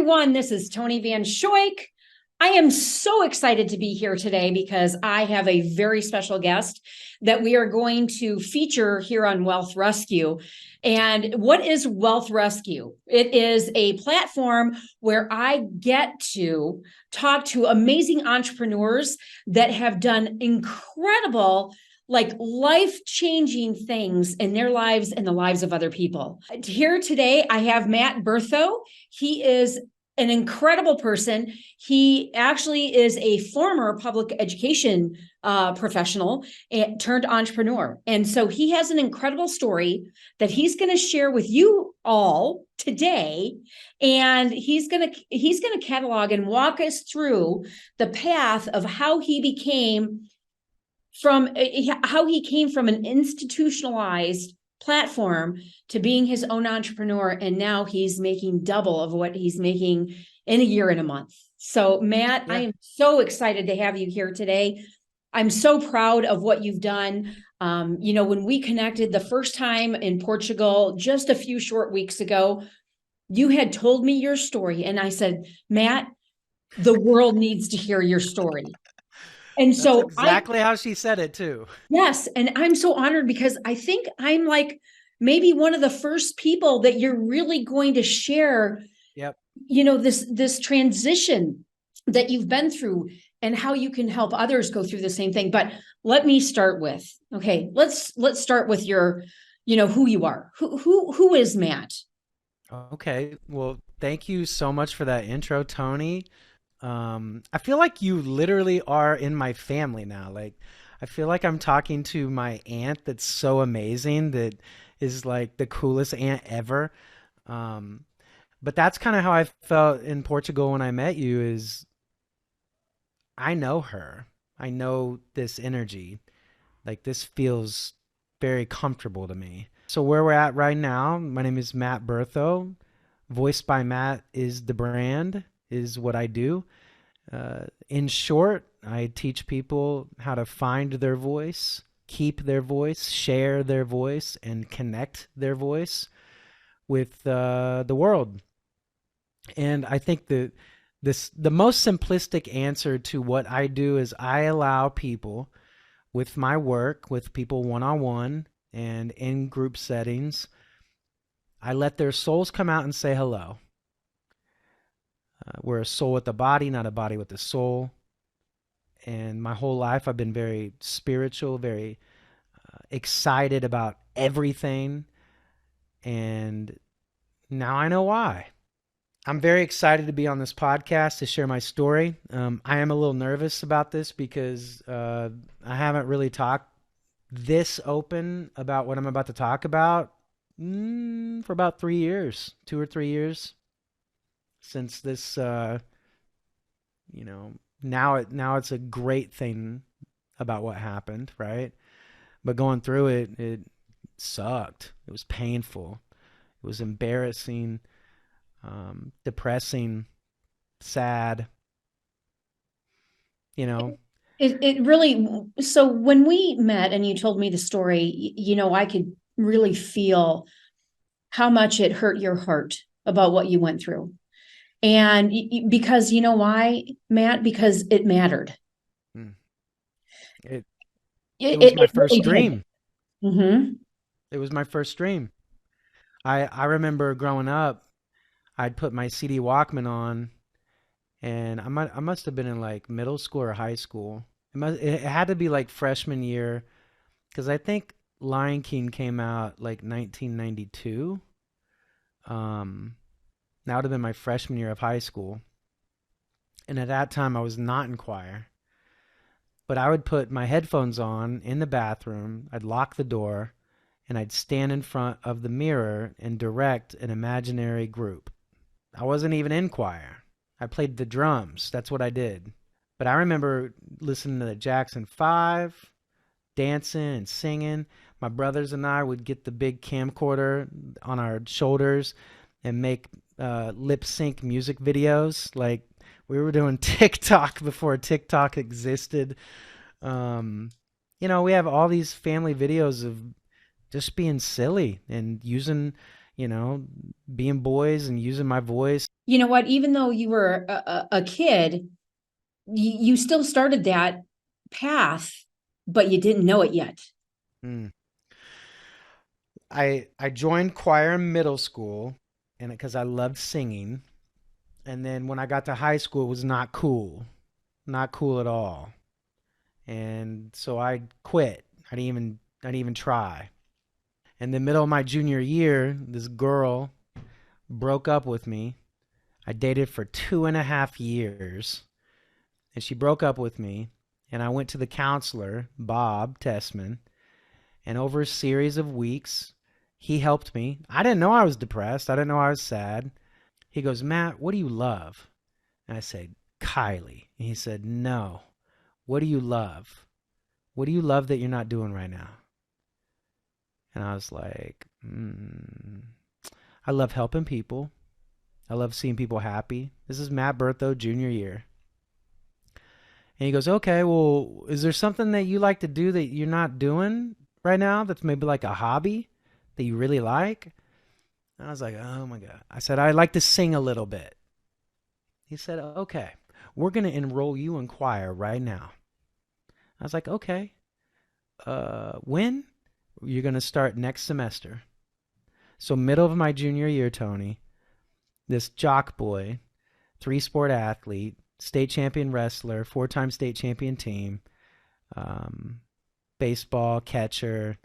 everyone. This is Toni Vanschoyck. I am so excited to be here today because I have a very special guest that we are going to feature here on Wealth Rescue. And what is Wealth Rescue? It is a platform where I get to talk to amazing entrepreneurs that have done incredible, like life-changing things in their lives and the lives of other people. Here today, I have Matt Berthot. He is an incredible person. He actually is a former public education professional and turned entrepreneur. And so he has an incredible story that he's going to share with you all today. And he's going to catalog and walk us through the path of how he came from an institutionalized platform to being his own entrepreneur. And now he's making double of what he's making in a year and a month. So Matt, I am so excited to have you here today. I'm so proud of what you've done. When we connected the first time in Portugal, just a few short weeks ago, you had told me your story. And I said, Matt, the world needs to hear your story. And That's so exactly how she said it too. yes. And I'm so honored because I think I'm like maybe one of the first people that you're really going to share, Yep. this transition that you've been through and how you can help others go through the same thing. But let me start with, okay, let's start with your, who you are. Who is Matt? Okay. Well, thank you so much for that intro, Tony. I feel like you literally are in my family now. Like, I feel like I'm talking to my aunt that's so amazing, that is like the coolest aunt ever. Um, but that's kind of how I felt in Portugal when I met you, is I know her. I know this energy. Like, this feels very comfortable to me. So where we're at right now, my name is Matt Berthot. Voiced by Matt is the brand, is what I do. In short, I teach people how to find their voice, keep their voice, share their voice, and connect their voice with the world. And I think the most simplistic answer to what I do is I allow people with my work, with people one on one and in group settings, I let their souls come out and say hello. We're a soul with a body, not a body with a soul. And my whole life, I've been very spiritual, very excited about everything. And now I know why. I'm very excited to be on this podcast to share my story. I am a little nervous about this because I haven't really talked this open about what I'm about to talk about for about 3 years, 2 or 3 years. Since this, now it's a great thing about what happened, right? But going through it, it sucked. It was painful. It was embarrassing, depressing, sad. You know, It really, so when we met and you told me the story, I could really feel how much it hurt your heart about what you went through. And because you know why, Matt? Because it mattered. mm, it it It, was it, my it first really did. dream. Mm-hmm. It was my first dream. I remember growing up, I'd put my CD Walkman on, and I must have been in like middle school or high school. It had to be like freshman year, because I think Lion King came out like 1992. Um, that would have been my freshman year of high school, and at that time I was not in choir. But I would put my headphones on in the bathroom. I'd lock the door, and I'd stand in front of the mirror and direct an imaginary group. I wasn't even in choir. I played the drums. That's what I did. But I remember listening to the Jackson 5, dancing and singing. My brothers and I would get the big camcorder on our shoulders and make lip sync music videos. Like, we were doing TikTok before TikTok existed. Um, we have all these family videos of just being silly and using, you know, being boys and using my voice. You know what? Even though you were a kid, you still started that path, but you didn't know it yet. Mm. I joined choir in middle school and because I loved singing. And then when I got to high school, it was not cool. Not cool at all. And so I quit. I didn't even try. In the middle of my junior year, this girl broke up with me. I dated for 2.5 years, and she broke up with me. And I went to the counselor, Bob Tessman, and over a series of weeks, he helped me. I didn't know I was depressed. I didn't know I was sad. He goes, Matt, what do you love? And I said, Kylie. And he said, no. What do you love? What do you love that you're not doing right now? And I was like, I love helping people. I love seeing people happy. This is Matt Berthot, junior year. And he goes, okay, well, is there something that you like to do that you're not doing right now that's maybe like a hobby that you really like? And I was like, oh my God. I said, I like to sing a little bit. He said, okay, we're going to enroll you in choir right now. I was like, okay, when? You're going to start next semester. So middle of my junior year, Toni, this jock boy, 3-sport athlete, state champion wrestler, 4-time state champion team, um, baseball catcher,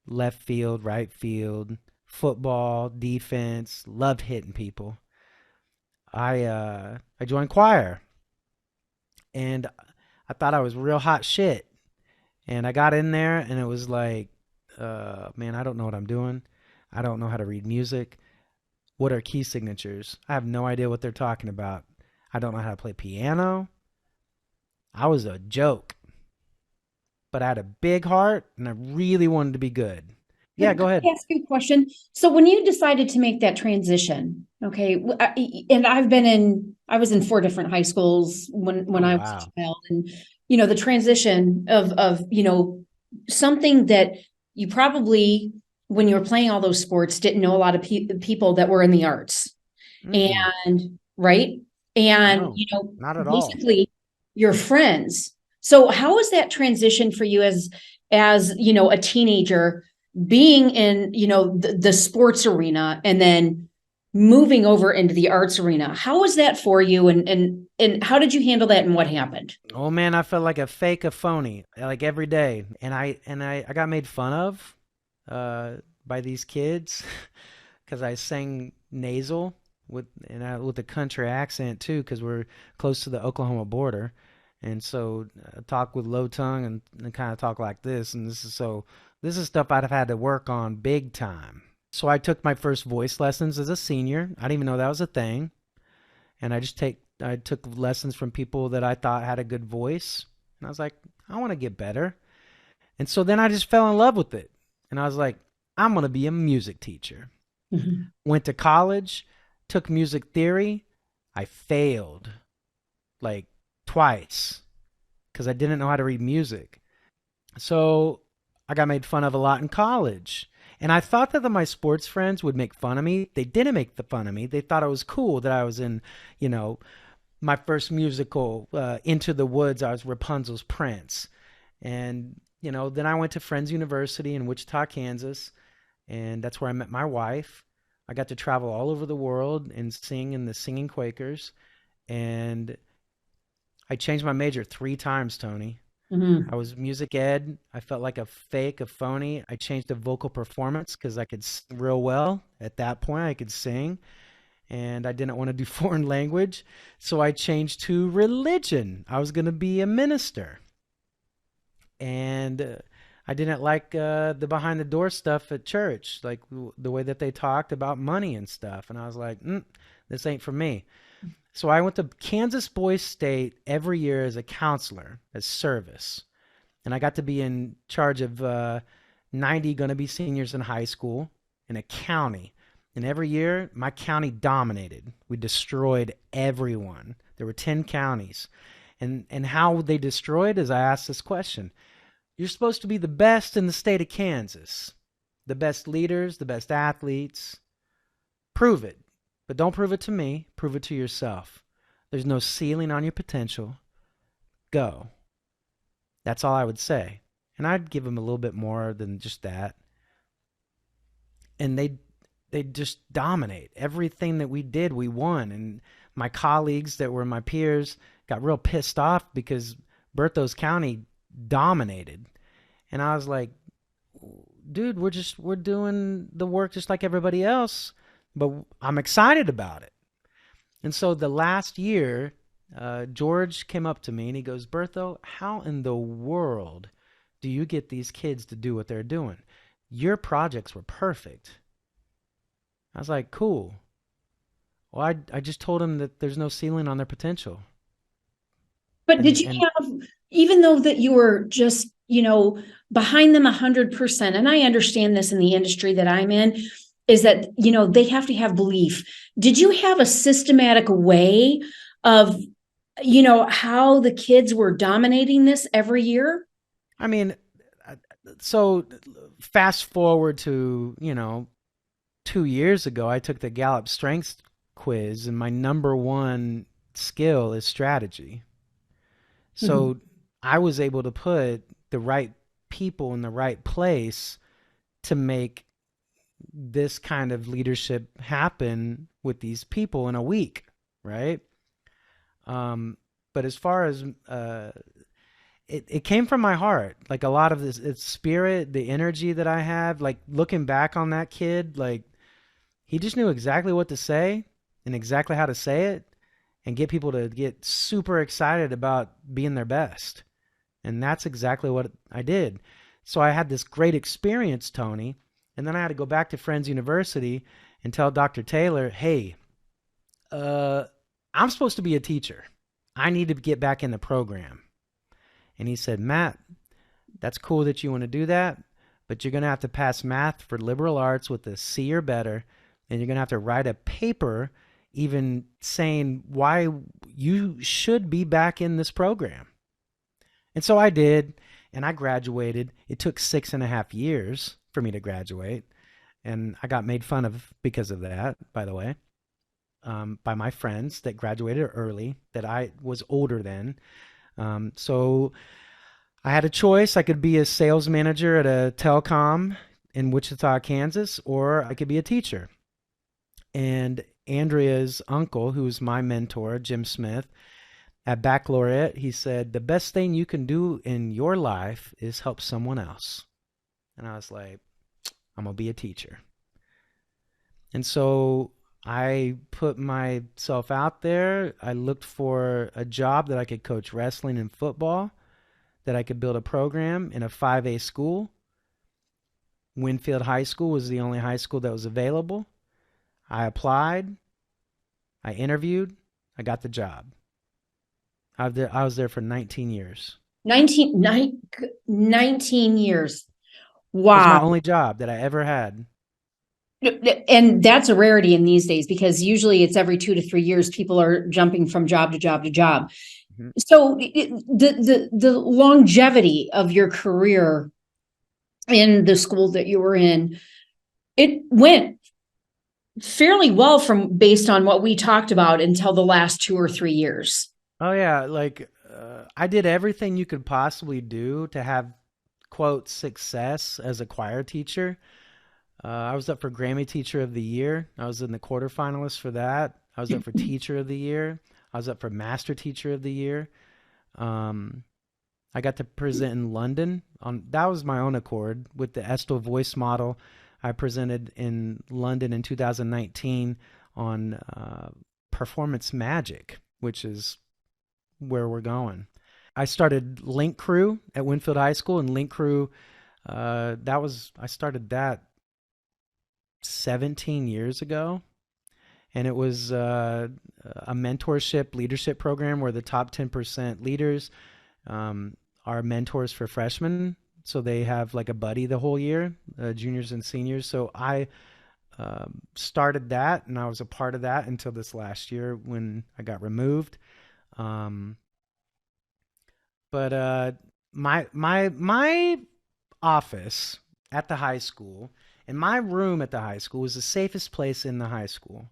left field, right field, football, defense, loved hitting people. I joined choir, and I thought I was real hot shit. And I got in there, and it was like, man, I don't know what I'm doing. I don't know how to read music. What are key signatures? I have no idea what they're talking about. I don't know how to play piano. I was a joke, but I had a big heart, and I really wanted to be good. Yeah, Can go I ahead. ask you a question? So when you decided to make that transition, okay, and I was in 4 different high schools when Oh, I was wow. a child, and the transition of something that you probably when you were playing all those sports didn't know a lot of people that were in the arts, Mm-mm. and right, and No, not at all. basically your friends. So how was that transition for you as a teenager? Being in the sports arena and then moving over into the arts arena, how was that for you, and how did you handle that, and what happened? Oh man, I felt like a phony, like every day, and I got made fun of, by these kids, because I sang nasal with a country accent too, because we're close to the Oklahoma border, and so I talk with low tongue and kind of talk like this, and this is stuff I'd have had to work on big time. So I took my first voice lessons as a senior. I didn't even know that was a thing, and I took lessons from people that I thought had a good voice, and I was like, I want to get better. And so then I just fell in love with it, and I was like, I'm going to be a music teacher. Mhm. Went to college, took music theory. I failed like twice because I didn't know how to read music. So I got made fun of a lot in college. And I thought that my sports friends would make fun of me. They didn't make the fun of me. They thought it was cool that I was in, you know, my first musical, Into the Woods. I was Rapunzel's prince. And, then I went to Friends University in Wichita, Kansas. And that's where I met my wife. I got to travel all over the world and sing in the Singing Quakers. And I changed my major 3 times, Toni. I Mhm. was music ed. I felt like a fake, a phony. I changed to vocal performance because I could sing real well. At that point, I could sing, and I didn't want to do foreign language. So I changed to religion. I was going to be a minister. And I didn't like the behind the door stuff at church, like the way that they talked about money and stuff. And I was like, this ain't for me. So I went to Kansas Boys State every year as a counselor, as service. And I got to be in charge of 90 going to be seniors in high school in a county. And every year, my county dominated. We destroyed everyone. There were 10 counties. And how they destroyed is I asked this question. You're supposed to be the best in the state of Kansas. The best leaders, the best athletes. Prove it. But don't prove it to me. Prove it to yourself. There's no ceiling on your potential. Go. That's all I would say. And I'd give them a little bit more than just that. And they just dominate. Everything that we did, we won. And my colleagues that were my peers got real pissed off because Berthos County dominated. And I was like, dude, we're doing the work just like everybody else, but I'm excited about it. And so the last year, George came up to me and he goes, Bertho, how in the world do you get these kids to do what they're doing? Your projects were perfect. I was like, cool. Well, I just told him that there's no ceiling on their potential. But did And you and have, even though that you were just, behind them 100%, and I understand this in the industry that I'm in, is that, they have to have belief. Did you have a systematic way of, how the kids were dominating this every year? I mean, so fast forward to, 2 years ago, I took the Gallup Strengths quiz, and my number one skill is strategy. Mhm. So I was able to put the right people in the right place to make this kind of leadership happen with these people in a week, right? Um, but as far as it came from my heart, like a lot of this, it's spirit, the energy that I have. Like looking back on that kid, like he just knew exactly what to say and exactly how to say it and get people to get super excited about being their best. And that's exactly what I did. So I had this great experience, Tony, and then I had to go back to Friends University and tell Dr. Taylor, hey, uh, I'm supposed to be a teacher. I need to get back in the program. And he said, Matt, that's cool that you want to do that, but you're going to have to pass math for liberal arts with a C or better, and you're going to have to write a paper even saying why you should be back in this program. And so I did, and I graduated. It took 6.5 years for me to graduate, and I got made fun of because of that, by the way, by my friends that graduated early, that I was older than. So I had a choice. I could be a sales manager at a telecom in Wichita, Kansas, or I could be a teacher. And Andrea's uncle, who's my mentor, Jim Smith, at baccalaureate, he said, the best thing you can do in your life is help someone else. And I was like, I'm going to be a teacher. And so I put myself out there. I looked for a job that I could coach wrestling and football, that I could build a program in a 5A school. Winfield High School was the only high school that was available. I applied. I interviewed. I got the job. I was there for 19 years. 19 years. It was my Wow. only job that I ever had. And that's a rarity in these days, because usually it's every 2 to 3 years people are jumping from job to job to job. Mhm. So the longevity of your career in the school that you were in, it went fairly well from based on what we talked about until the last 2 or 3 years. Oh yeah, like I did everything you could possibly do to have quote success as a choir teacher. I was up for Grammy Teacher of the Year. I was in the quarterfinalists for that. I was up for Teacher of the Year. I was up for Master Teacher of the Year. Um, I got to present in London. That was my own accord with the Estel Voice Model. I presented in London in 2019 on performance magic, which is where we're going. I started Link Crew at Winfield High School, and Link Crew, I started that 17 years ago. And it was a mentorship leadership program where the top 10% leaders are mentors for freshmen. So they have like a buddy the whole year, juniors and seniors. So I started that, and I was a part of that until this last year when I got removed. Um, but my office at the high school, and my room at the high school was the safest place in the high school.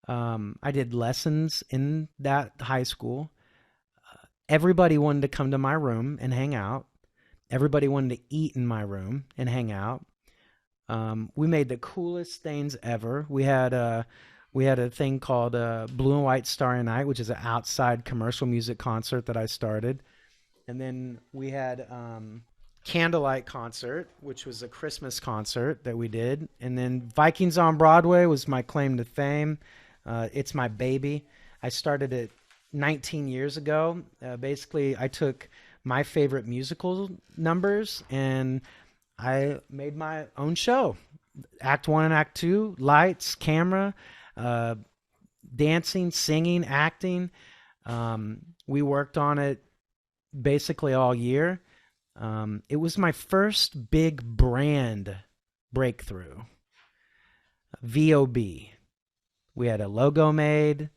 I did lessons in that high school. Everybody wanted to come to my room and hang out. Everybody wanted to eat in my room and hang out. We made the coolest things ever. We had a thing called Blue and White Starry Night, which is an outside commercial music concert that I started. And then we had Candlelight Concert, which was a Christmas concert that we did. And then Vikings on Broadway was my claim to fame. It's my baby. I started it 19 years ago. Basically, I took my favorite musical numbers and I made my own show. Act one and act two, lights, camera, uh, dancing, singing, acting. We worked on it basically all year. It was my first big brand breakthrough. VOB. We had a logo made,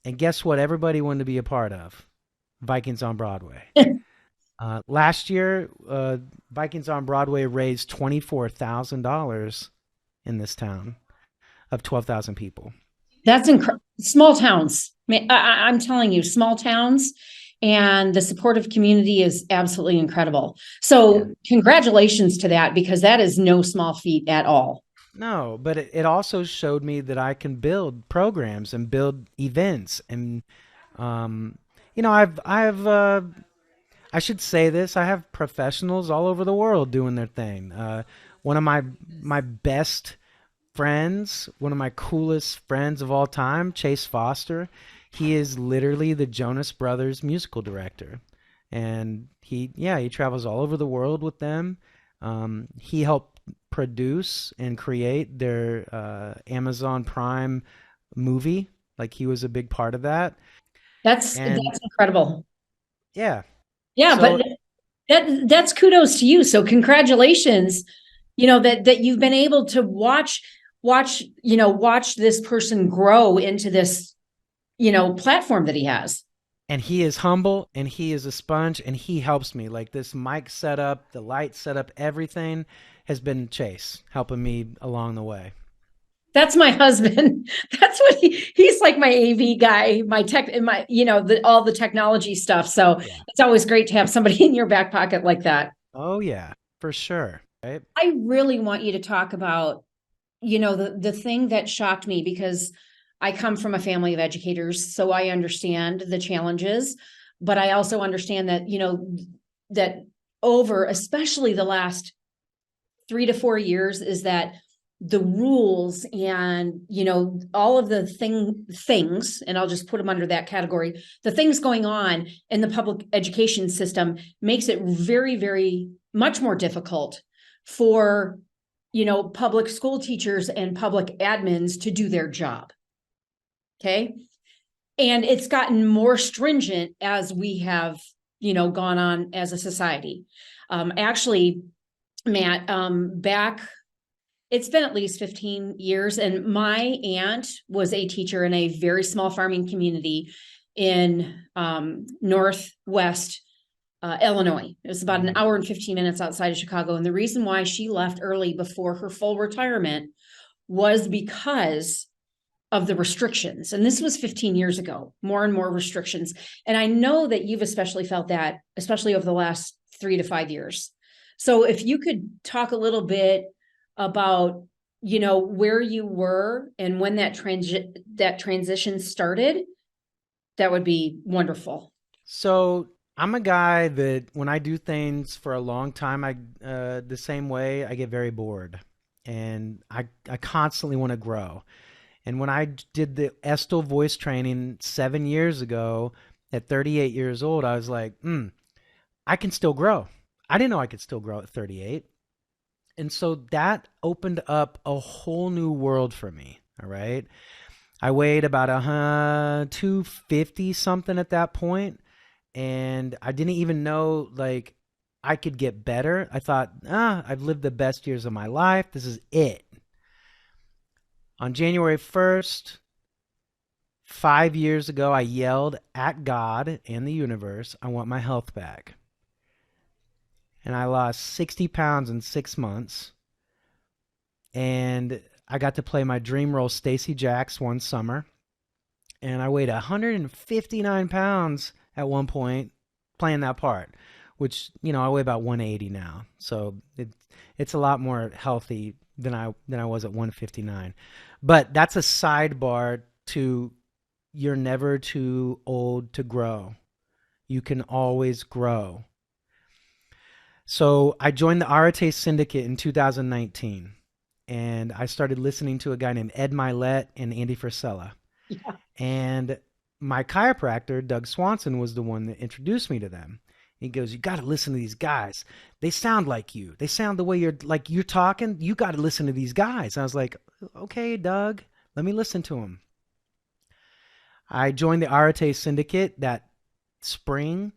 and guess what? Everybody wanted to be a part of Vikings on Broadway. Last year, Vikings on Broadway raised $24,000 in this town of 12,000 people. That's incredible. Small towns. I'm telling you, small towns and the supportive community is absolutely incredible. Yeah. So congratulations to that, because that is no small feat at all. No, but it also showed me that I can build programs and build events, and um, I should say this: I have professionals all over the world doing their thing. One of my best friends, one of my coolest friends of all time, Chase Foster. He is literally the Jonas Brothers musical director, and he travels all over the world with them. He helped produce and create their Amazon Prime movie. Like he was a big part of that, and That's incredible. yeah. Yeah, So but that's kudos to you. So congratulations, that you've been able to watch this person grow into this, platform that he has. and he is humble and he is a sponge and he helps me. Like this mic setup, the light setup, everything has been Chase helping me along the way. That's my husband. That's what he's like, my AV guy, my tech and my, all the technology stuff. So Yeah. it's always great to have somebody in your back pocket like that. Oh yeah, for sure. Right? I really want you to talk about, the thing that shocked me, because I come from a family of educators, so I understand the challenges, but I also understand that, that over especially the last 3 to 4 years is that the rules and all of the things, and I'll just put them under that category, the things going on in the public education system makes it very, very much more difficult for public school teachers and public admins to do their job. Okay. And it's gotten more stringent as we have gone on as a society. Actually, Matt, back it's been at least 15 years. And my aunt was a teacher in a very small farming community in Northwest Illinois. It was about an hour and 15 minutes outside of Chicago. And the reason why she left early before her full retirement was because of the restrictions. And this was 15 years ago, more and more restrictions. And I know that you've especially felt that, especially over the last 3 to 5 years. So if you could talk a little bit about where you were and when that transition started, that would be wonderful. So I'm a guy that when I do things for a long time, the same way I get very bored, and I constantly want to grow. And when I did the Estel voice training 7 years ago, at 38 years old, I was like, I can still grow. I didn't know I could still grow at 38. And so that opened up a whole new world for me. All right. I weighed about 250 something at that point, and I didn't even know like I could get better. I thought, I've lived the best years of my life. This is it. On January 1st, 5 years ago, I yelled at God and the universe, I want my health back. and I lost 60 pounds in 6 months. And I got to play my dream role, Stacy Jacks, one summer. And I weighed 159 pounds at one point playing that part, which, I weigh about 180 now. So it's a lot more healthy than I was at 159. But that's a sidebar to you're never too old to grow. You can always grow. So I joined the Arate Syndicate in 2019, and I started listening to a guy named Ed Milet and Andy Frisella. Yeah. And my chiropractor, Doug Swanson, was the one that introduced me to them. He goes, "You got to listen to these guys. They sound like you. They sound the way you're talking. You got to listen to these guys." I was like, "Okay, Doug, let me listen to them." I joined the Arate Syndicate that spring,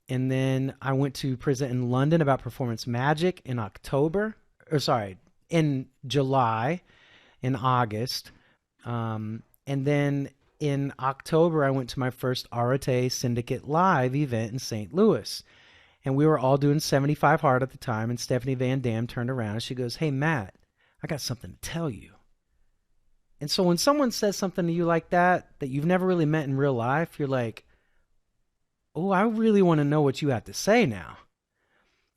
and then I went to present in London about performance magic in in July, in August. And then in October, I went to my first Arate Syndicate Live event in St. Louis. And we were all doing 75 hard at the time. And Stephanie Van Dam turned around and she goes, "Hey, Matt, I got something to tell you." And so when someone says something to you like that you've never really met in real life, you're like, "Oh, I really want to know what you have to say now."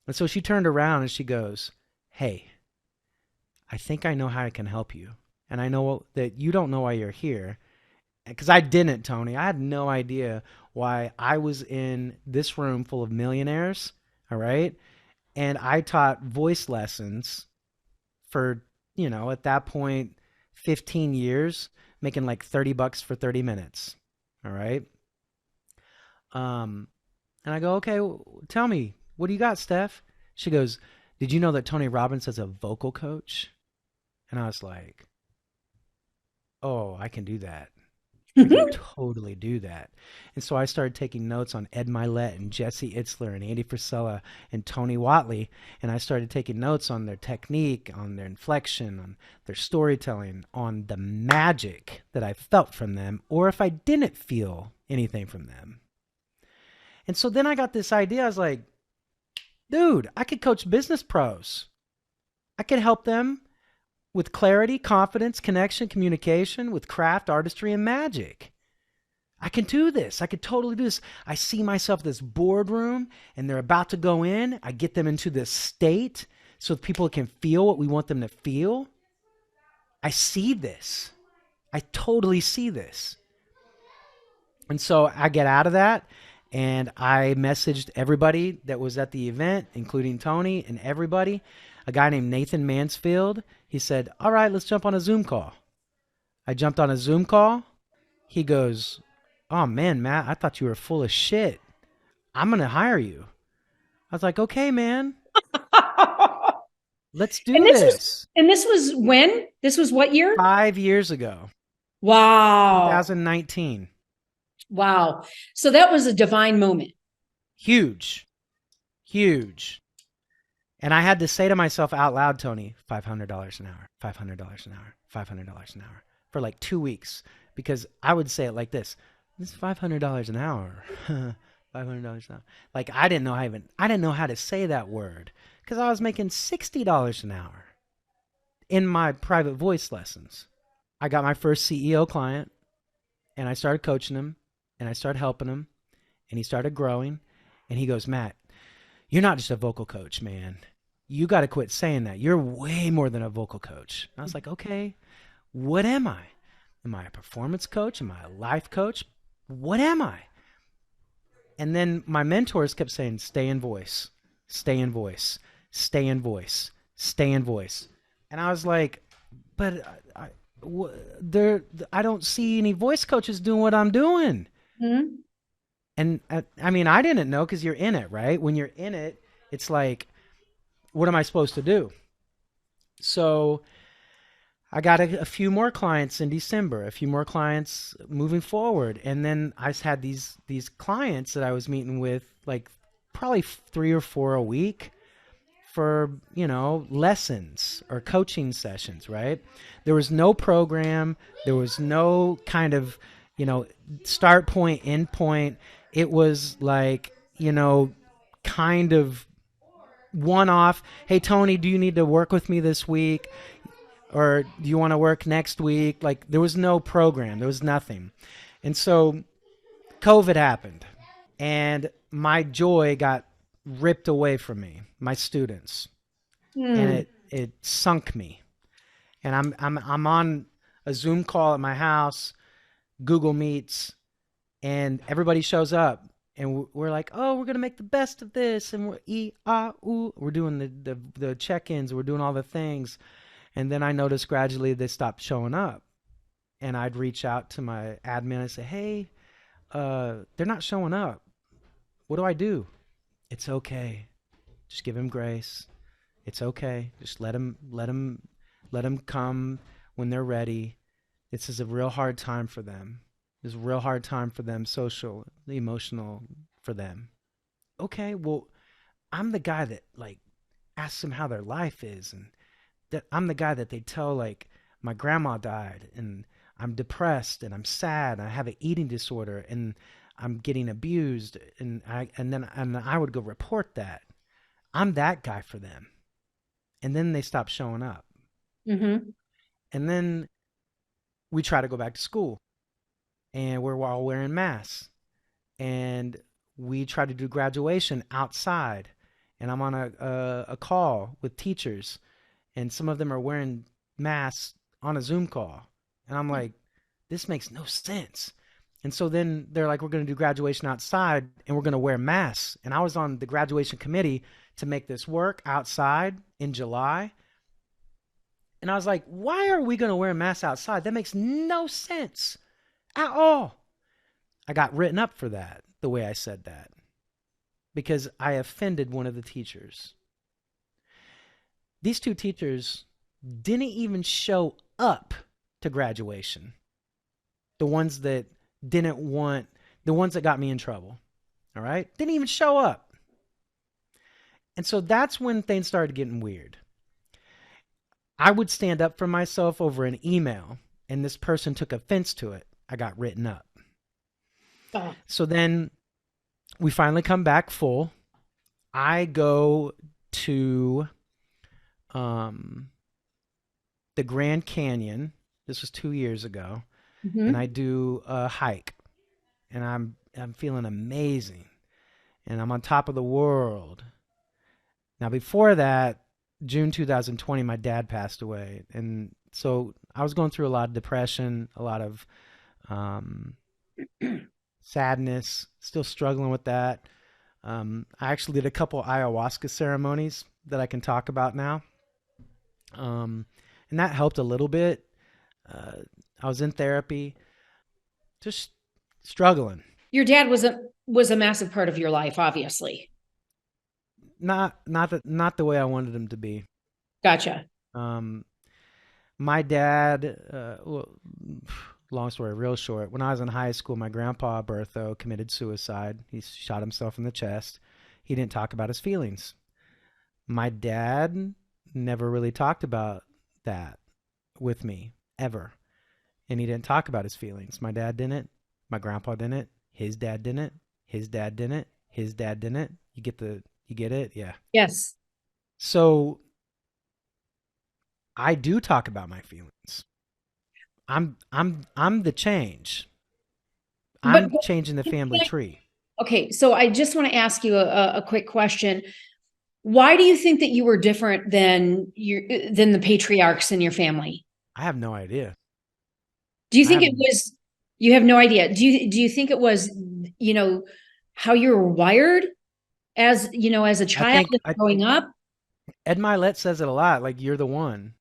And so she turned around and she goes, "Hey, I think I know how I can help you. And I know that you don't know why you're here." Because I didn't, Tony. I had no idea why I was in this room full of millionaires, all right? And I taught voice lessons for, at that point, 15 years, making like $30 for 30 minutes, all right? And I go, "Okay, tell me, what do you got, Steph?" She goes, "Did you know that Tony Robbins is a vocal coach?" And I was like, "Oh, I can do that. I can totally do that." And so I started taking notes on Ed Milet and Jesse Itzler and Andy Frisella and Tony Watley. And I started taking notes on their technique, on their inflection, on their storytelling, on the magic that I felt from them, or if I didn't feel anything from them. And so then I got this idea. I was like, dude, I could coach business pros. I could help them with clarity, confidence, connection, communication, with craft, artistry, and magic. I can do this. I could totally do this. I see myself in this boardroom and they're about to go in. I get them into this state so people can feel what we want them to feel. I see this. I totally see this. And so I get out of that and I messaged everybody that was at the event, including Toni and everybody. A guy named Nathan Mansfield, he said, "All right, let's jump on a Zoom call." I jumped on a Zoom call. He goes, "Oh man, Matt, I thought you were full of shit. I'm going to hire you." I was like, "Okay, man, let's do And this." this was when? This was what year? 5 years ago, Wow. 2019. Wow. So that was a divine moment. Huge, huge. And I had to say to myself out loud, Toni, $500 an hour, $500 an hour, $500 an hour for like 2 weeks, because I would say it like this: "This is $500 an hour." $500 an hour. Like I didn't know how to say that word because I was making $60 an hour in my private voice lessons. I got my first CEO client and I started coaching him and I started helping him and he started growing, and he goes, "Matt, you're not just a vocal coach, man. You got to quit saying that. You're way more than a vocal coach." And I was like, "Okay, what am I? Am I a performance coach? Am I a life coach? What am I?" And then my mentors kept saying, "Stay in voice, stay in voice, stay in voice, stay in voice." And I was like, "But I don't see any voice coaches doing what I'm doing." Mm-hmm. And I mean, I didn't know, because you're in it, right? When you're in it, it's like, what am I supposed to do? So I got a few more clients in December, a few more clients moving forward. And then I had these clients that I was meeting with, like probably 3 or 4 a week for, lessons or coaching sessions, right? There was no program. There was no kind of, start point, end point. It was like, kind of one off. Hey, Tony, do you need to work with me this week? Or do you want to work next week? Like, there was no program, there was nothing. And so COVID happened, and my joy got ripped away from me, my students, and Hmm. it sunk me. And I'm on a Zoom call at my house, Google Meets, and everybody shows up, and we're like, oh, we're gonna make the best of this, and we're doing the check-ins, we're doing all the things, and then I noticed gradually they stopped showing up, and I'd reach out to my admin and say, hey, they're not showing up. What do I do? It's okay. Just give him grace. It's okay. Just let them come when they're ready. This is a real hard time for them. It's a real hard time for them, social, emotional for them. Okay, well, I'm the guy that like asks them how their life is, and that I'm the guy that they tell like my grandma died, and I'm depressed, and I'm sad, and I have an eating disorder, and I'm getting abused, and I would go report that. I'm that guy for them. And then they stop showing up. Mm-hmm. And then we try to go back to school, and we're all wearing masks. And we try to do graduation outside. And I'm on a call with teachers, and some of them are wearing masks on a Zoom call. And I'm like, this makes no sense. And so then they're like, we're going to do graduation outside, and we're going to wear masks. And I was on the graduation committee to make this work outside in July. And I was like, why are we going to wear masks outside? That makes no sense at all. I got written up for that, the way I said that, because I offended one of the teachers. These two teachers didn't even show up to graduation. The ones that didn't want, the ones that got me in trouble, all right? Didn't even show up. And so that's when things started getting weird. I would stand up for myself over an email, and this person took offense to it. I got written up. Oh. So then we finally come back full. I go to the Grand Canyon. This was 2 years ago, and Mm-hmm. I do a hike, and I'm feeling amazing, and I'm on top of the world. Now, before that, June 2020, my dad passed away, and so I was going through a lot of depression, a lot of um, sadness, still struggling with that. I actually did a couple ayahuasca ceremonies that I can talk about now, um, and that helped a little bit. Uh, I was in therapy, just struggling. Your dad was a massive part of your life, obviously. Not the way I wanted him to be. Gotcha. Um, my dad, well, long story, real short. When I was in high school, my grandpa Berthot committed suicide. He shot himself in the chest. He didn't talk about his feelings. My dad never really talked about that with me ever, and he didn't talk about his feelings. My dad didn't. My grandpa didn't. His dad didn't. His dad didn't. His dad didn't. You get it? Yeah. Yes. So I do talk about my feelings. I'm the change. But I'm changing the family tree. okay, so I just want to ask you a quick question. Why do you think that you were different than the patriarchs in your family? I have no idea. Do you I think have it was, you have no idea. Do you think it was, you know, how you were wired as, as a I child think and growing up? Ed Milet says it a lot. Like, you're the one.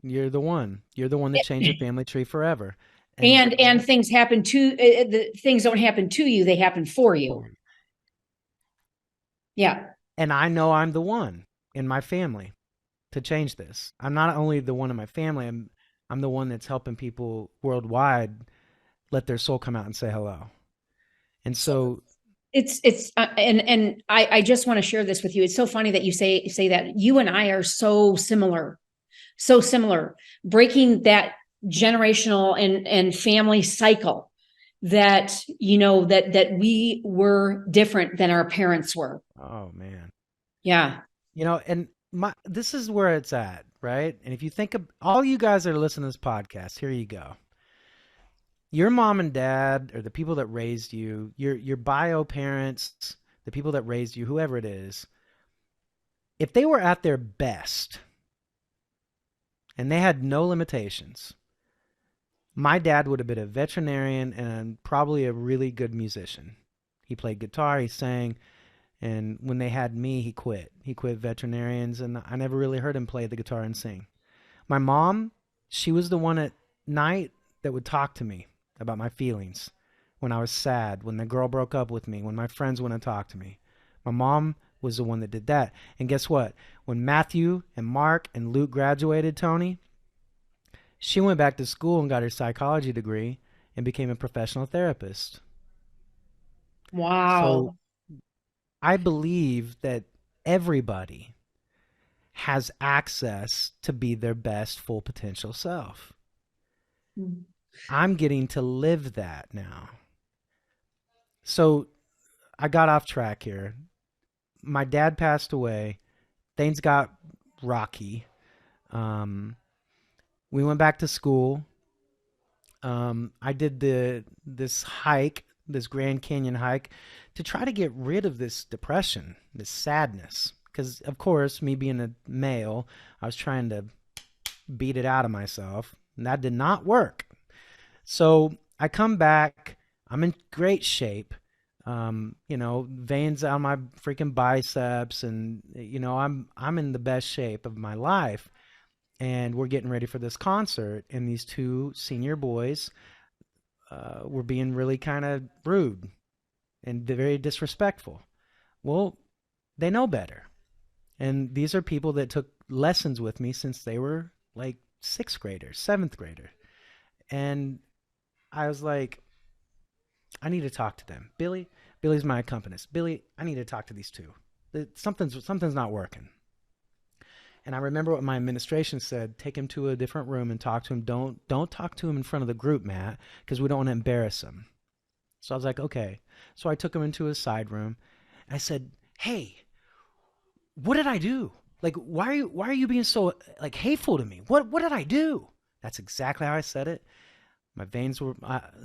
You're the one. You're the one that changed the family tree forever. And And things happen to the things don't happen to you, they happen for you. Yeah. and I know I'm the one in my family to change this. I'm not only the one in my family, I'm the one that's helping people worldwide let their soul come out and say hello. And so It's and I just want to share this with you. It's so funny that you say that. You and I are so similar, breaking that generational and family cycle, that that we were different than our parents were. oh man. Yeah. And this is where it's at, right? And if you think of all you guys that are listening to this podcast, here you go. Your mom and dad, or the people that raised you, your bio parents, the people that raised you, whoever it is, if they were at their best and they had no limitations, my dad would have been a veterinarian and probably a really good musician. He played guitar, he sang, and when they had me, he quit. He quit veterinarians, and I never really heard him play the guitar and sing. My mom, she was the one at night that would talk to me about my feelings when I was sad, when the girl broke up with me, when my friends wouldn't talk to me. My mom was the one that did that. And guess what? When Matthew and Mark and Luke graduated, Toni, she went back to school and got her psychology degree and became a professional therapist. So Wow. I believe that everybody has access to be their best full potential self. Mm. I'm getting to live that now. So I got off track here. My dad passed away. Things got rocky. Um, we went back to school. I did this hike, this Grand Canyon hike, to try to get rid of this depression, this sadness. Because of course, me being a male, I was trying to beat it out of myself, and that did not work. So I come back. I'm in great shape. Veins on my freaking biceps, and I'm in the best shape of my life. And we're getting ready for this concert, and these two senior boys were being really kind of rude and very disrespectful. Well, they know better. And these are people that took lessons with me since they were like sixth graders, seventh graders. And I was like, I need to talk to them. Billy's my accompanist. Billy, I need to talk to these two. Something's not working. And I remember what my administration said: take him to a different room and talk to him. Don't talk to him in front of the group, Matt, because we don't want to embarrass him. So I was like, okay. So I took him into a side room. And I said, hey, what did I do? Like, why are you being so like hateful to me? What did I do? That's exactly how I said it. My veins were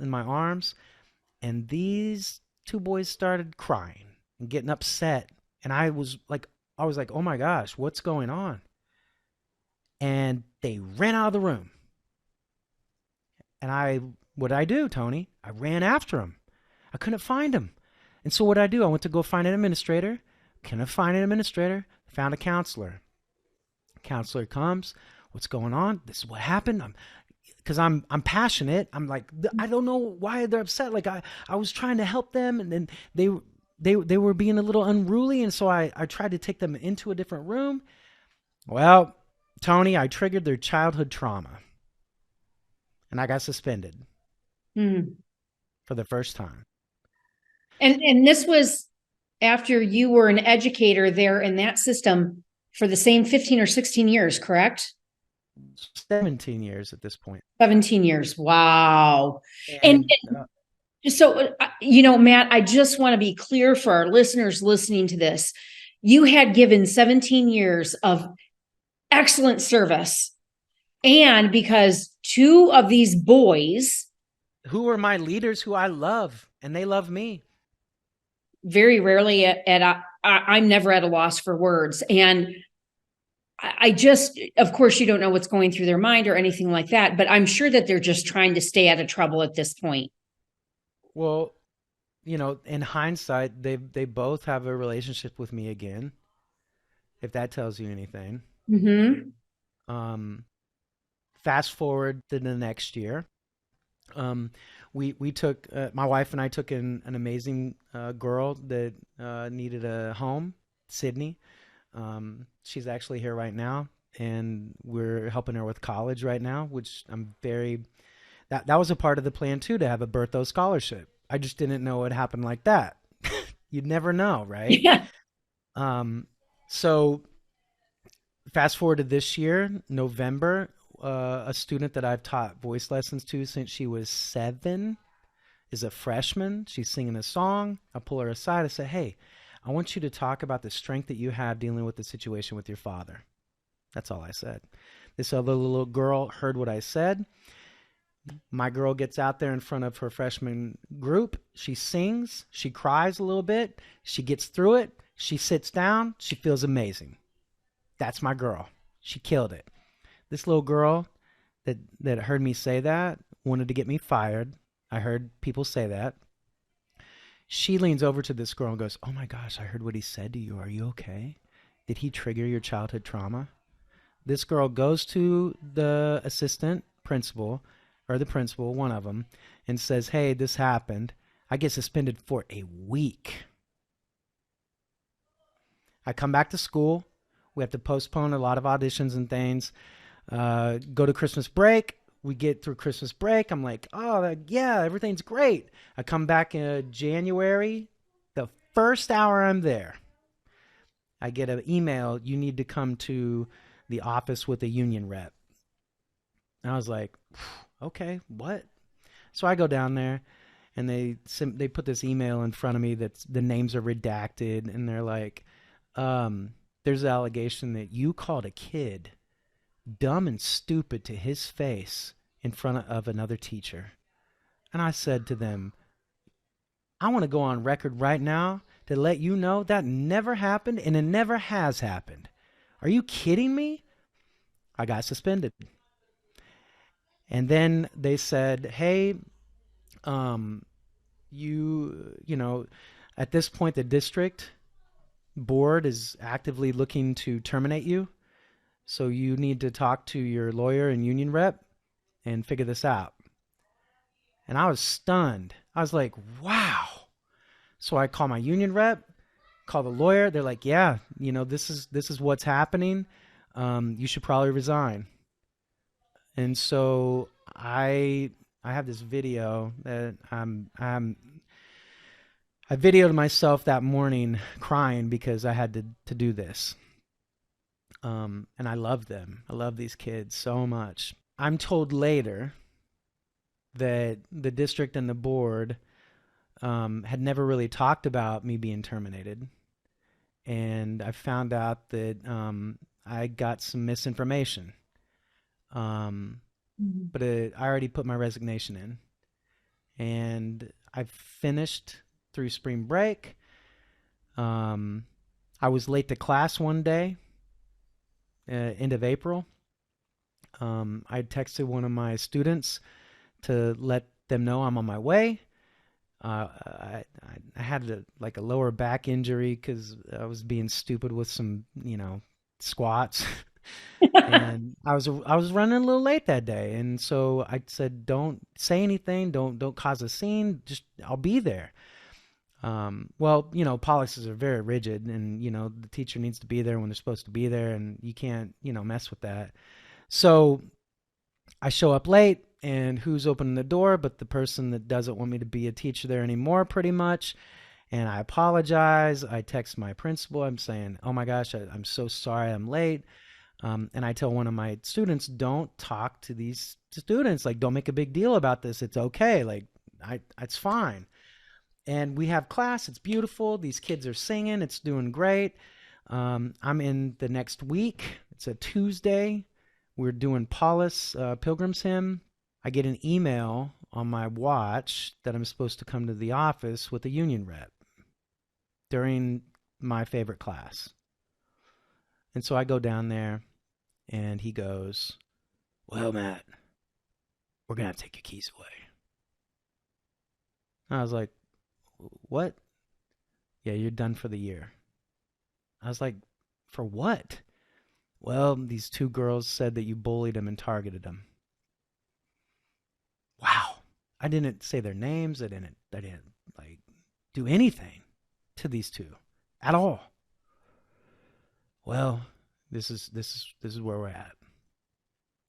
in my arms, and these two boys started crying and getting upset. And I was like, oh my gosh, what's going on? And they ran out of the room. And what did I do, Toni? I ran after them. I couldn't find them. And so what did I do? I went to go find an administrator. Couldn't find an administrator. Found a counselor. Counselor comes. What's going on? This is what happened. Because I'm passionate. I'm like, I don't know why they're upset. Like I was trying to help them, and then they were being a little unruly, and so I tried to take them into a different room. Well, Toni, I triggered their childhood trauma, and I got suspended Mm. for the first time. And this was after you were an educator there in that system for the same 15 or 16 years, correct? 17 years at this point. 17 years. Wow. And And so, Matt, I just want to be clear for our listeners listening to this. You had given 17 years of excellent service. And because two of these boys, who are my leaders who I love, and they love me. very rarely I'm never at a loss for words. And I just, of course, you don't know what's going through their mind or anything like that, but I'm sure that they're just trying to stay out of trouble at this point. Well, in hindsight, they both have a relationship with me again, if that tells you anything. Mm-hmm. Um, Fast forward to the next year. We took my wife and I took in an amazing girl that needed a home, Sydney. She's actually here right now, and we're helping her with college right now, which I'm very. That was a part of the plan too, to have a Berthot scholarship. I just didn't know it happened like that. You'd never know, right? Yeah. So fast forward to this year, November, a student that I've taught voice lessons to since she was 7 is a freshman. She's singing a song. I pull her aside. I say, hey, I want you to talk about the strength that you have dealing with the situation with your father. That's all I said. This other little girl heard what I said. My girl gets out there in front of her freshman group. She sings. She cries a little bit. She gets through it. She sits down. She feels amazing. That's my girl. She killed it. This little girl that heard me say that wanted to get me fired. I heard people say that. She leans over to this girl and goes, "Oh my gosh, I heard what he said to you. Are you okay? Did he trigger your childhood trauma?" This girl goes to the assistant principal, or the principal, one of them, and says, "Hey, this happened." I get suspended for a week. I come back to school. We have to postpone a lot of auditions and things. Go to Christmas break. We get through Christmas break. I'm like, oh, yeah, everything's great. I come back in January. The first hour I'm there, I get an email. You need to come to the office with a union rep. And I was like, okay, what? So I go down there, and they put this email in front of me that the names are redacted, and they're like, there's an allegation that you called a kid dumb and stupid to his face in front of another teacher. And I said to them, I want to go on record right now to let you know that never happened, and it never has happened. Are you kidding me? I got suspended. And then they said, hey, you know, at this point, the district board is actively looking to terminate you. So you need to talk to your lawyer and union rep and figure this out. And I was stunned. I was like, wow. So I call my union rep, call the lawyer. They're like, yeah, you know, this is what's happening. You should probably resign. And so I have this video that I videoed myself that morning crying because I had to do this. And I love them. I love these kids so much. I'm told later that the district and the board had never really talked about me being terminated. And I found out that I got some misinformation. But I already put my resignation in. And I finished through spring break. I was late to class one day, end of April. I texted one of my students to let them know I'm on my way. I had a lower back injury because I was being stupid with some, squats. And I was running a little late that day, and so I said, "Don't say anything. Don't cause a scene. Just I'll be there." Well, policies are very rigid, and the teacher needs to be there when they're supposed to be there, and you can't mess with that. So I show up late, and who's opening the door but the person that doesn't want me to be a teacher there anymore, pretty much. And I apologize. I text my principal. I'm saying, "Oh my gosh, I'm so sorry I'm late." And I tell one of my students, "Don't talk to these students. Like, don't make a big deal about this. It's okay. Like, it's fine." And we have class. It's beautiful. These kids are singing. It's doing great. I'm in the next week. It's a Tuesday. We're doing Paulus Pilgrim's Hymn. I get an email on my watch that I'm supposed to come to the office with a union rep during my favorite class. And so I go down there, and he goes, "Well, Matt, we're going to have to take your keys away." I was like, "What?" "Yeah, you're done for the year." I was like, "For what?" "Well, these two girls said that you bullied them and targeted them." Wow. I didn't say their names. I didn't like do anything to these two at all. "Well, this is where we're at."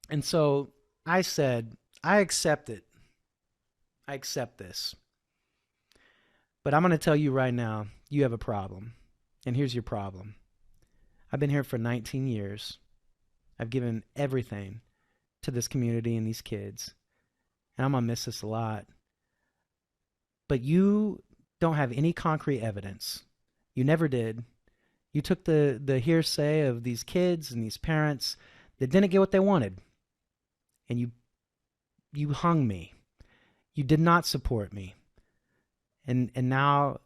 And so I said, "I accept it. I accept this. But I'm going to tell you right now, you have a problem. And here's your problem. I've been here for 19 years. I've given everything to this community and these kids. And I'm going to miss this a lot. But you don't have any concrete evidence. You never did. You took the hearsay of these kids and these parents that didn't get what they wanted, and you hung me. You did not support me. And now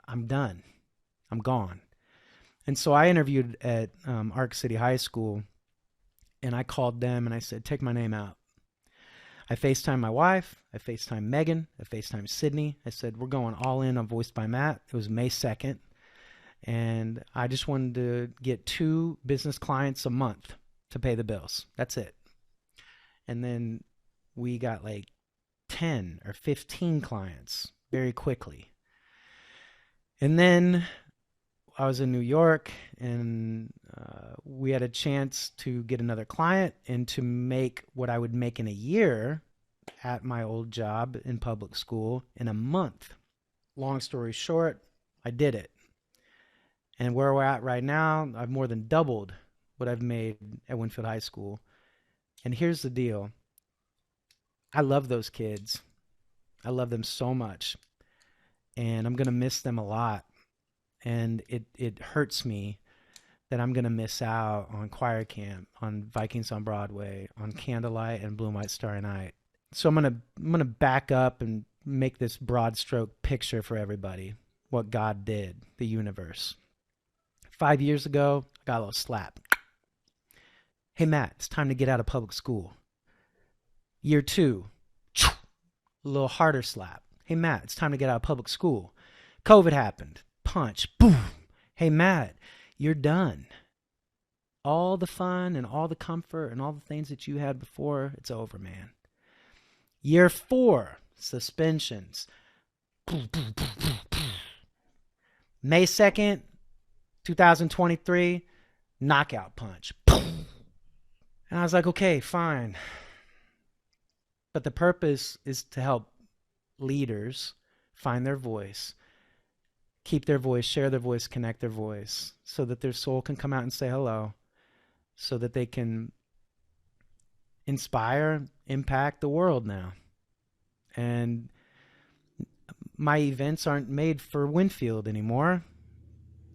I'm done. I'm gone. And so I interviewed at Arc City High School, and I called them and I said, take my name out. I FaceTimed my wife. I FaceTimed Megan. I FaceTimed Sydney. I said, we're going all in on Voiced by Matt. It was May 2nd. And I just wanted to get 2 business clients a month to pay the bills. That's it. And then we got like 10 or 15 clients very quickly. And then I was in New York, and we had a chance to get another client and to make what I would make in a year at my old job in public school in a month. Long story short, I did it. And where we're at right now, I've more than doubled what I've made at Winfield High School. And here's the deal. I love those kids. I love them so much. And I'm going to miss them a lot. And it hurts me that I'm going to miss out on choir camp, on Vikings on Broadway, on Candlelight and Blue White Starry Night. So I'm going to back up and make this broad stroke picture for everybody, what God did, the universe. 5 years ago, I got a little slap. Hey, Matt, it's time to get out of public school. Year 2, a little harder slap. Hey, Matt, it's time to get out of public school. COVID happened. Punch. Boom. Hey, Matt, you're done. All the fun and all the comfort and all the things that you had before, it's over, man. Year 4, suspensions. May 2nd, 2023, knockout punch. And I was like, okay, fine. But the purpose is to help leaders find their voice, keep their voice, share their voice, connect their voice, so that their soul can come out and say hello, so that they can inspire, impact the world now. And my events aren't made for Winfield anymore.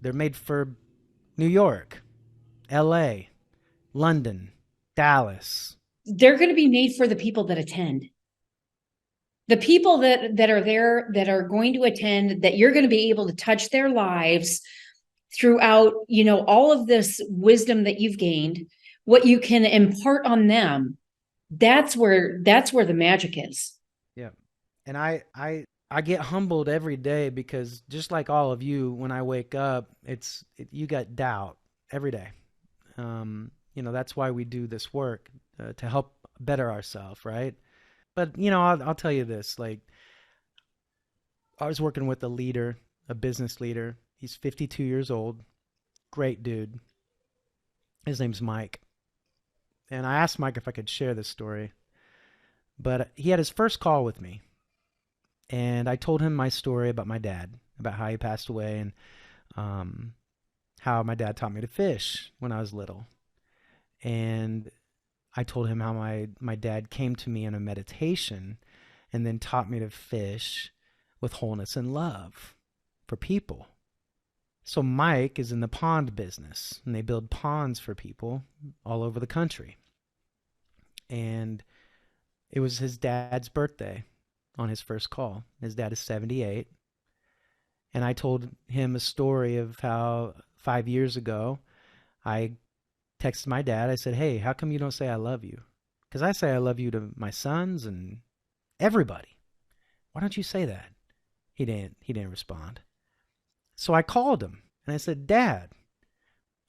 They're made for New York, LA, London, Dallas. They're going to be made for the people that attend. The people that are there, that are going to attend, that you're going to be able to touch their lives throughout, all of this wisdom that you've gained, what you can impart on them. That's where the magic is. Yeah. And I get humbled every day, because just like all of you, when I wake up, you got doubt every day. That's why we do this work, to help better ourselves, right? But, I'll tell you this, like, I was working with a leader, a business leader. He's 52 years old. Great dude. His name's Mike. And I asked Mike if I could share this story. But he had his first call with me. And I told him my story about my dad, about how he passed away, and how my dad taught me to fish when I was little. And I told him how my dad came to me in a meditation and then taught me to fish with wholeness and love for people. So Mike is in the pond business, and they build ponds for people all over the country. And it was his dad's birthday on his first call. His dad is 78. And I told him a story of how 5 years ago I texted my dad. I said, hey, how come you don't say I love you? Because I say I love you to my sons and everybody. Why don't you say that? He didn't respond. So I called him and I said, Dad,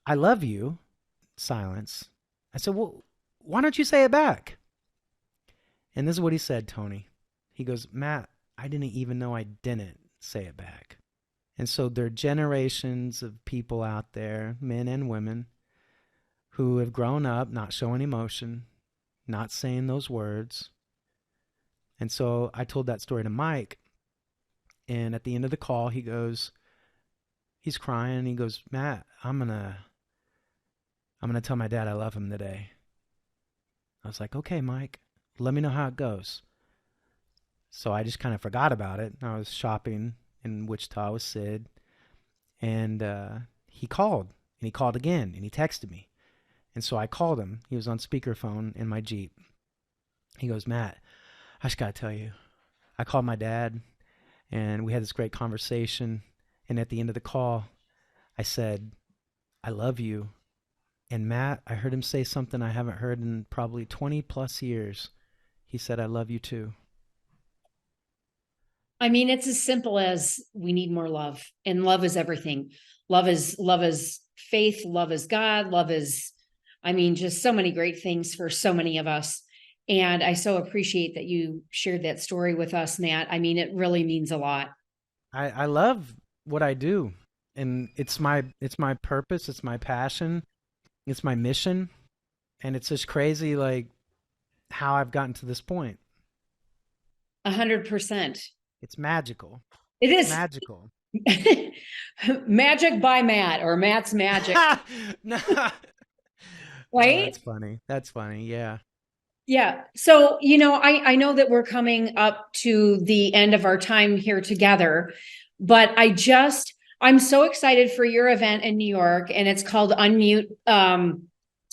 I love you. Silence. I said, well, why don't you say it back? And this is what he said, Toni. He goes, Matt, I didn't even know I didn't say it back. And so there are generations of people out there, men and women, who have grown up not showing emotion, not saying those words. And so I told that story to Mike. And at the end of the call, he's crying. He goes, Matt, I'm gonna tell my dad I love him today. I was like, okay, Mike, let me know how it goes. So I just kind of forgot about it. I was shopping in Wichita with Sid. And he called, and he called again, and he texted me. And so I called him. He was on speakerphone in my Jeep. He goes, Matt, I just got to tell you, I called my dad, and we had this great conversation. And at the end of the call, I said, I love you. And Matt, I heard him say something I haven't heard in probably 20 plus years. He said, I love you too. I mean, it's as simple as we need more love, and love is everything. Love is faith. Love is God. Love is, I mean, just so many great things for so many of us. And I so appreciate that you shared that story with us, Matt. I mean, it really means a lot. I love what I do. And it's my purpose, it's my passion, it's my mission. And it's just crazy like how I've gotten to this point. 100%. It's magical. It It's is magical. magic by Matt, or Matt's magic, No. Oh, right? that's funny. That's funny. Yeah. Yeah. So, I know that we're coming up to the end of our time here together, but I'm so excited for your event in New York, and it's called Unmute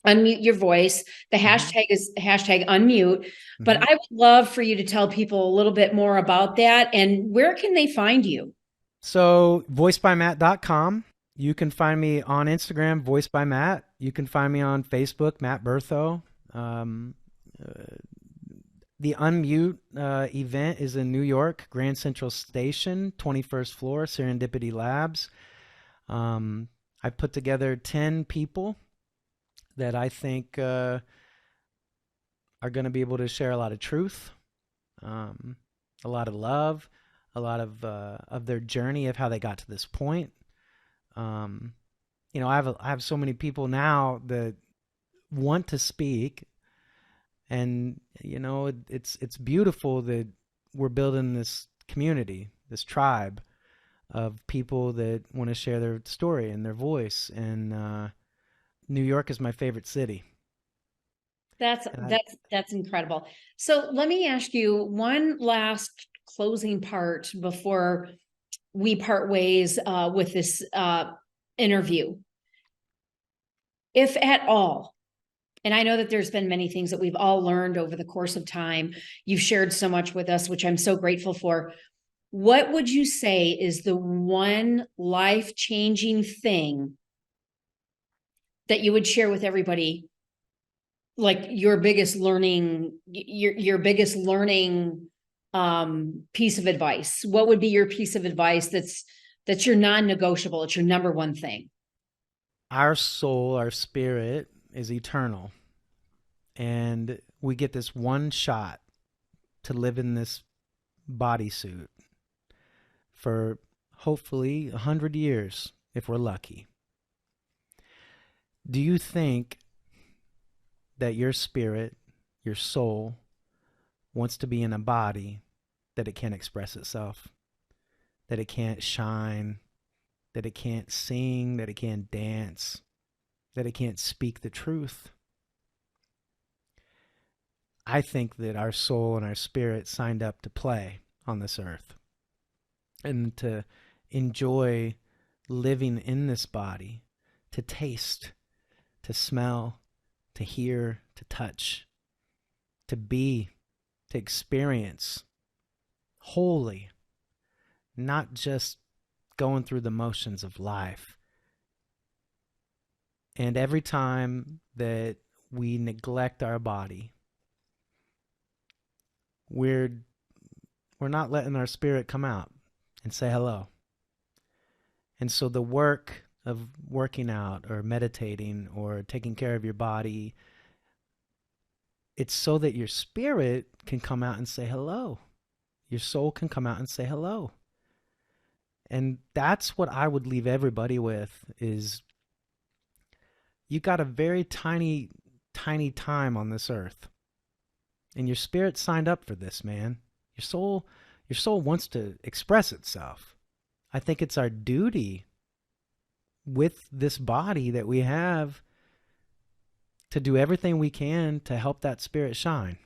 Your Voice. The Hmm. hashtag is hashtag unmute, but Hmm. I would love for you to tell people a little bit more about that, and where can they find you? So, voicebymatt.com. You can find me on Instagram, Voice by Matt. You can find me on Facebook, Matt Berthot. Um, uh, the Unmute event is in New York, Grand Central Station, 21st floor, Serendipity Labs. I put together 10 people that I think are going to be able to share a lot of truth, um, a lot of love, a lot of their journey of how they got to this point. Um, I have so many people now that want to speak, and it's beautiful that we're building this community, this tribe of people that want to share their story and their voice. And New York is my favorite city. That's And I, that's that's incredible. So let me ask you one last closing part before we part ways with this interview, if at all. And I know that there's been many things that we've all learned over the course of time. You've shared so much with us, which I'm so grateful for. What would you say is the one life-changing thing that you would share with everybody, like your biggest learning piece of advice? What would be your piece of advice that's your non-negotiable, it's your number one thing? our soul, our spirit is eternal. And we get this one shot to live in this bodysuit for hopefully 100 years if we're lucky. Do you think that your spirit, your soul, wants to be in a body that it can't express itself, that it can't shine, that it can't sing, that it can't dance, that it can't speak the truth? I think that our soul and our spirit signed up to play on this earth and to enjoy living in this body, to taste, to smell, to hear, to touch, to be, to experience wholly, not just going through the motions of life. And every time that we neglect our body, we're not letting our spirit come out and say hello. And so the work of working out or meditating or taking care of your body, it's so that your spirit can come out and say hello. Your soul can come out and say hello. And that's what I would leave everybody with is you got a very tiny, tiny time on this earth. And your spirit signed up for this, man. Your soul wants to express itself. I think it's our duty with this body that we have to do everything we can to help that spirit shine.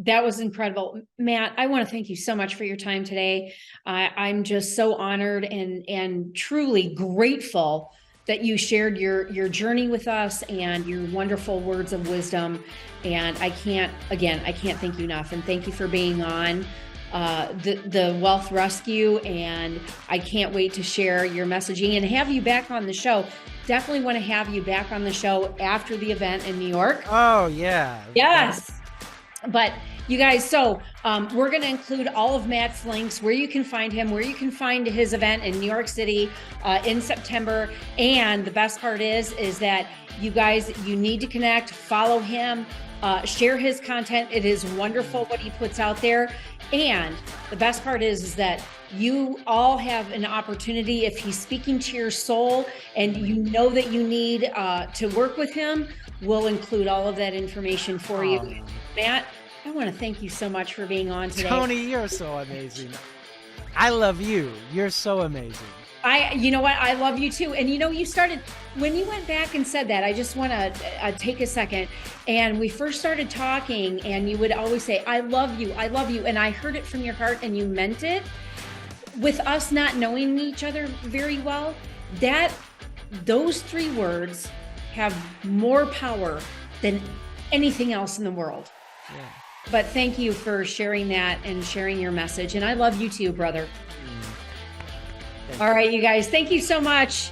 That was incredible. Matt, I want to thank you so much for your time today. I'm just so honored and truly grateful that you shared your journey with us and your wonderful words of wisdom. And I can't thank you enough. And thank you for being on the Wealth Rescue. And I can't wait to share your messaging and have you back on the show. Definitely want to have you back on the show after the event in New York. Oh yeah. Yes. But you guys, so we're going to include all of Matt's links, where you can find him, where you can find his event in New York City in September. And the best part is that you guys, you need to connect, follow him, share his content. It is wonderful what he puts out there. And the best part is that you all have an opportunity, if he's speaking to your soul and you know that you need to work with him, we'll include all of that information for you. Matt, I want to thank you so much for being on today. Toni, you're so amazing. I love you. You're so amazing. You know what? I love you too. And you know, you started, when you went back and said that, I just want to take a second. And we first started talking and you would always say, I love you. I love you. And I heard it from your heart and you meant it. With us not knowing each other very well, those 3 words have more power than anything else in the world. Yeah. But thank you for sharing that and sharing your message. And I love you too, brother. All right, you guys, thank you so much.